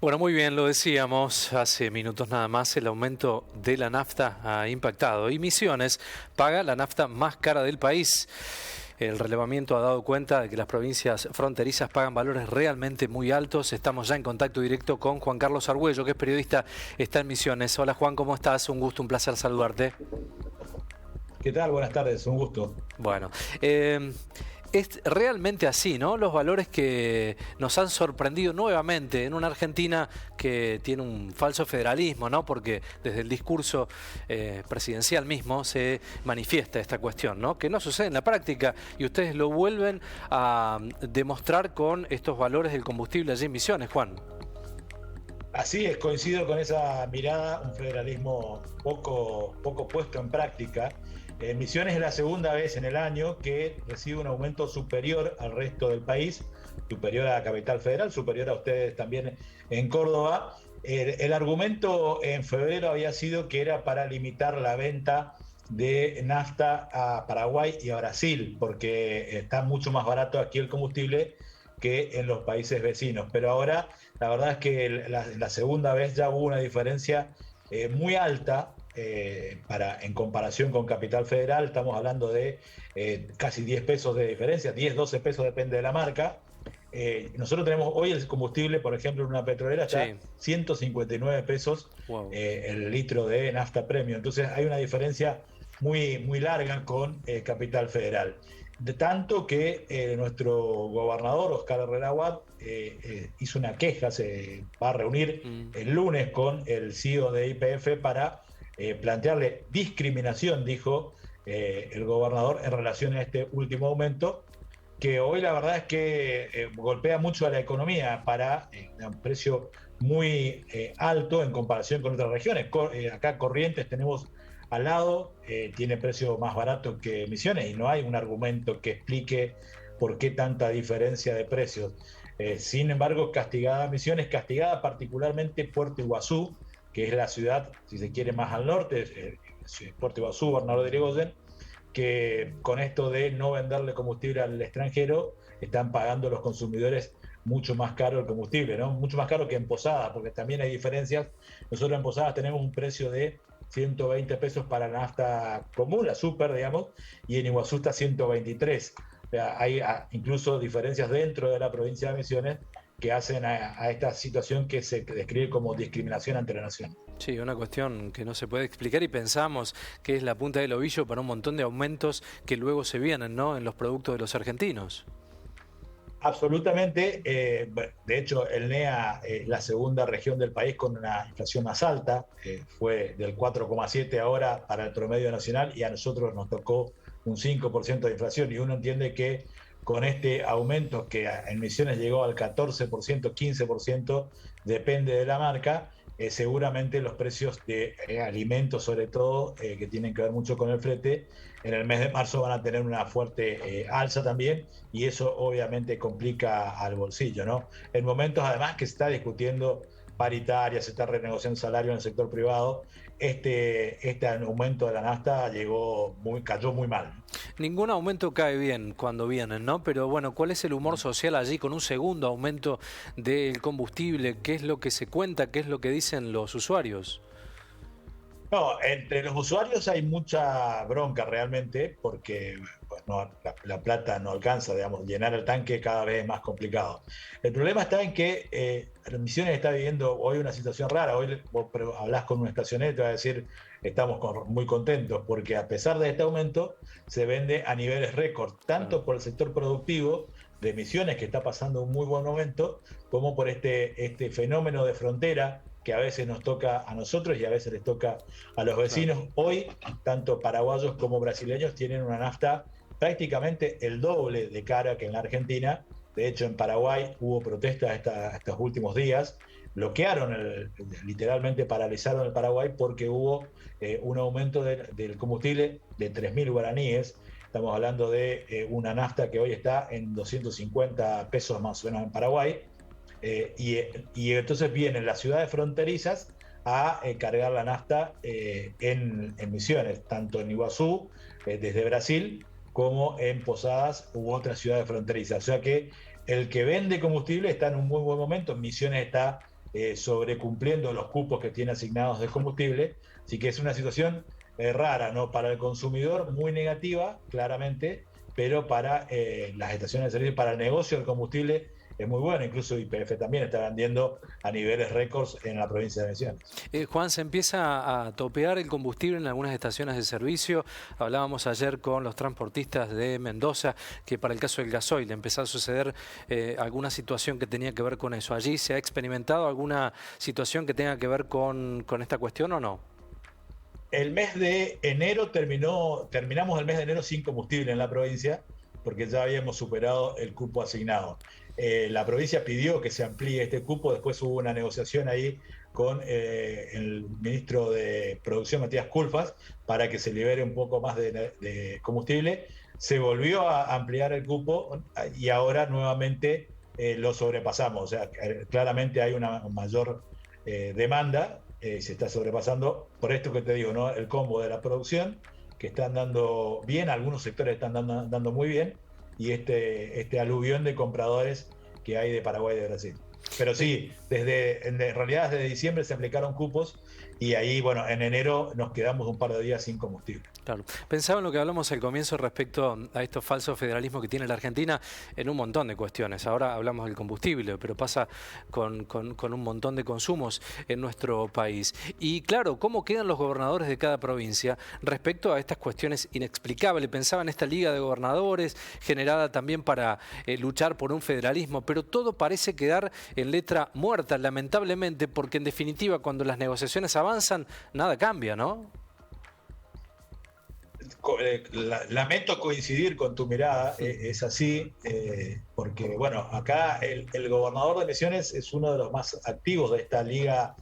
Bueno, muy bien, lo decíamos hace minutos nada más, el aumento de la nafta ha impactado y Misiones paga la nafta más cara del país. El relevamiento ha dado cuenta de que las provincias fronterizas pagan valores realmente muy altos. Estamos ya en contacto directo con Juan Carlos Argüello, que es periodista, está en Misiones. Hola Juan, ¿cómo estás? Un gusto, un placer saludarte. ¿Qué tal? Buenas tardes, un gusto. Bueno, es realmente así, ¿no? Los valores que nos han sorprendido nuevamente en una Argentina que tiene un falso federalismo, ¿no? Porque desde el discurso presidencial mismo se manifiesta esta cuestión, ¿no? Que no sucede en la práctica y ustedes lo vuelven a demostrar con estos valores del combustible allí en Misiones, Juan. Así es, coincido con esa mirada, un federalismo poco puesto en práctica. Misiones es la segunda vez en el año que recibe un aumento superior al resto del país, superior a la capital federal, superior a ustedes también en Córdoba. El argumento en febrero había sido que era para limitar la venta de nafta a Paraguay y a Brasil, porque está mucho más barato aquí el combustible que en los países vecinos. Pero ahora la verdad es que la segunda vez ya hubo una diferencia muy alta en comparación con Capital Federal. Estamos hablando de casi 10 pesos de diferencia, 10, 12 pesos depende de la marca. Nosotros tenemos hoy el combustible, por ejemplo, en una petrolera está Sí. 159 pesos Wow. el litro de nafta premium. Entonces hay una diferencia muy larga con Capital Federal. De tanto que nuestro gobernador, Oscar Herrera Watt, hizo una queja, se va a reunir el lunes con el CEO de YPF para plantearle discriminación, dijo el gobernador, en relación a este último aumento, que hoy la verdad es que golpea mucho a la economía para un precio muy alto en comparación con otras regiones. Acá Corrientes tenemos al lado, tiene precio más barato que Misiones y no hay un argumento que explique por qué tanta diferencia de precios. Sin embargo, castigada Misiones, castigada particularmente Puerto Iguazú, que es la ciudad, si se quiere, más al norte, Puerto Iguazú, Bernardo de Irigoyen, que con esto de no venderle combustible al extranjero, están pagando los consumidores mucho más caro el combustible, ¿no? Mucho más caro que en Posadas, porque también hay diferencias. Nosotros en Posadas tenemos un precio de 120 pesos para la nafta común, la super, digamos, y en Iguazú está 123. O sea, hay incluso diferencias dentro de la provincia de Misiones que hacen a esta situación que se describe como discriminación ante la nación. Sí, una cuestión que no se puede explicar y pensamos que es la punta del ovillo para un montón de aumentos que luego se vienen, ¿no?, en los productos de los argentinos. Absolutamente. De hecho, el NEA es la segunda región del país con una inflación más alta. Fue del 4,7 ahora para el promedio nacional y a nosotros nos tocó un 5% de inflación. Y uno entiende que con este aumento que en Misiones llegó al 14%, 15%, depende de la marca, seguramente los precios de alimentos, sobre todo, que tienen que ver mucho con el flete, en el mes de marzo van a tener una fuerte alza también, y eso obviamente complica al bolsillo, ¿no? En momentos además que se está discutiendo paritaria, se está renegociando salario en el sector privado, este aumento de la nafta cayó muy mal. Ningún aumento cae bien cuando vienen, ¿no? Pero bueno, ¿cuál es el humor social allí con un segundo aumento del combustible? ¿Qué es lo que se cuenta? ¿Qué es lo que dicen los usuarios? No, entre los usuarios hay mucha bronca realmente, porque pues, no, la plata no alcanza, digamos, llenar el tanque cada vez es más complicado. El problema está en que Misiones está viviendo hoy una situación rara. Hoy vos hablás con un estacionero y te va a decir, estamos muy contentos, porque a pesar de este aumento, se vende a niveles récord, tanto por el sector productivo de Misiones, que está pasando un muy buen momento, como por este fenómeno de frontera que a veces nos toca a nosotros y a veces les toca a los vecinos. Hoy, tanto paraguayos como brasileños tienen una nafta prácticamente el doble de cara que en la Argentina. De hecho, en Paraguay hubo protestas estos últimos días, bloquearon, literalmente paralizaron el Paraguay porque hubo un aumento del combustible de 3.000 guaraníes. Estamos hablando de una nafta que hoy está en 250 pesos más o menos en Paraguay. Y entonces vienen las ciudades fronterizas a cargar la nafta en Misiones, tanto en Iguazú, desde Brasil, como en Posadas u otras ciudades fronterizas. O sea que el que vende combustible está en un muy buen momento. Misiones está sobrecumpliendo los cupos que tiene asignados de combustible. Así que es una situación rara, ¿no? Para el consumidor muy negativa, claramente, pero para las estaciones de servicio, para el negocio del combustible es muy bueno. Incluso YPF también está vendiendo a niveles récords en la provincia de Misiones. Juan, se empieza a topear el combustible en algunas estaciones de servicio. Hablábamos ayer con los transportistas de Mendoza que para el caso del gasoil empezó a suceder alguna situación que tenía que ver con eso. ¿Allí se ha experimentado alguna situación que tenga que ver con esta cuestión o no? El mes de enero terminamos el mes de enero sin combustible en la provincia, porque ya habíamos superado el cupo asignado. La provincia pidió que se amplíe este cupo, después hubo una negociación ahí con el ministro de Producción, Matías Culfas, para que se libere un poco más de combustible. Se volvió a ampliar el cupo y ahora nuevamente lo sobrepasamos. O sea, claramente hay una mayor demanda, se está sobrepasando por esto que te digo, ¿no? El combo de la producción, que están dando bien, algunos sectores están dando muy bien, y este aluvión de compradores que hay de Paraguay y de Brasil. Pero sí, en realidad desde diciembre se aplicaron cupos y ahí, bueno, en enero nos quedamos un par de días sin combustible. Claro. Pensaba en lo que hablamos al comienzo respecto a estos falsos federalismos que tiene la Argentina en un montón de cuestiones. Ahora hablamos del combustible, pero pasa con un montón de consumos en nuestro país. Y claro, ¿cómo quedan los gobernadores de cada provincia respecto a estas cuestiones inexplicables? Pensaba en esta liga de gobernadores generada también para luchar por un federalismo, pero todo parece quedar en letra muerta, lamentablemente, porque en definitiva cuando las negociaciones avanzan, nada cambia, ¿no? Lamento coincidir con tu mirada, es así, porque bueno, acá el gobernador de Misiones es uno de los más activos de esta liga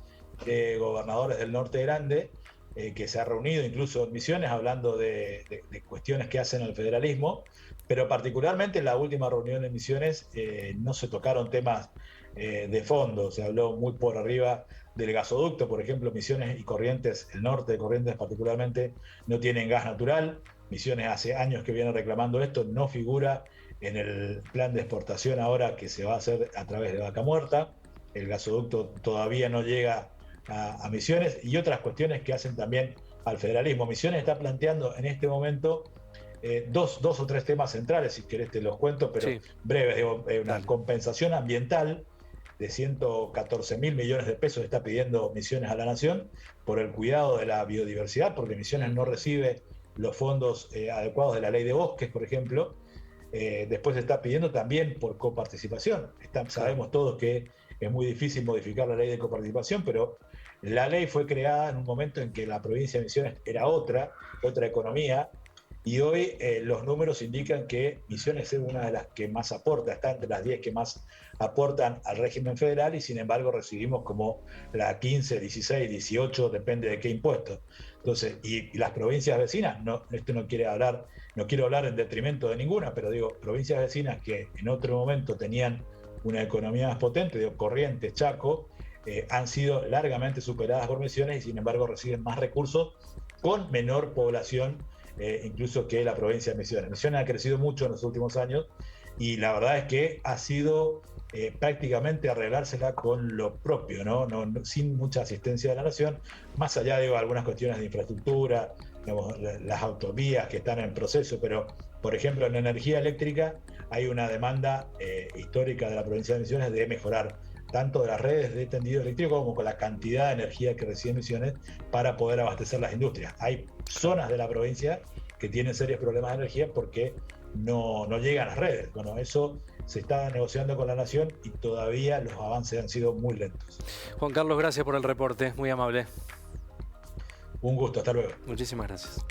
de gobernadores del Norte Grande, que se ha reunido incluso en Misiones hablando de cuestiones que hacen al federalismo, pero particularmente en la última reunión en Misiones no se tocaron temas de fondo, se habló muy por arriba del gasoducto. Por ejemplo, Misiones y Corrientes, el norte de Corrientes particularmente, no tienen gas natural. Misiones hace años que viene reclamando esto, no figura en el plan de exportación ahora que se va a hacer a través de Vaca Muerta. El gasoducto todavía no llega a Misiones, y otras cuestiones que hacen también al federalismo. Misiones está planteando en este momento dos o tres temas centrales, si querés te los cuento, pero sí, breves. Digo, una compensación ambiental de 114.000 millones de pesos está pidiendo Misiones a la Nación por el cuidado de la biodiversidad, porque Misiones no recibe los fondos adecuados de la ley de bosques, por ejemplo. Después se está pidiendo también por coparticipación. Sabemos todos que es muy difícil modificar la ley de coparticipación, pero la ley fue creada en un momento en que la provincia de Misiones era otra economía, y hoy los números indican que Misiones es una de las que más aporta, está entre las 10 que más aportan al régimen federal, y sin embargo recibimos como la 15, 16, 18, depende de qué impuesto. Entonces, y las provincias vecinas, no quiero hablar en detrimento de ninguna, pero digo, provincias vecinas que en otro momento tenían una economía más potente, digo, Corrientes, Chaco, han sido largamente superadas por Misiones, y sin embargo reciben más recursos con menor población incluso que la provincia de Misiones. Misiones ha crecido mucho en los últimos años, y la verdad es que ha sido prácticamente arreglársela con lo propio, ¿no? Sin mucha asistencia de la Nación, más allá de algunas cuestiones de infraestructura, digamos, las autovías que están en proceso, pero por ejemplo en energía eléctrica hay una demanda histórica de la provincia de Misiones de mejorar tanto de las redes de tendido eléctrico como con la cantidad de energía que recibe Misiones para poder abastecer las industrias. Hay zonas de la provincia que tienen serios problemas de energía porque no llegan las redes. Bueno, eso se está negociando con la Nación y todavía los avances han sido muy lentos. Juan Carlos, gracias por el reporte, muy amable. Un gusto, hasta luego. Muchísimas gracias.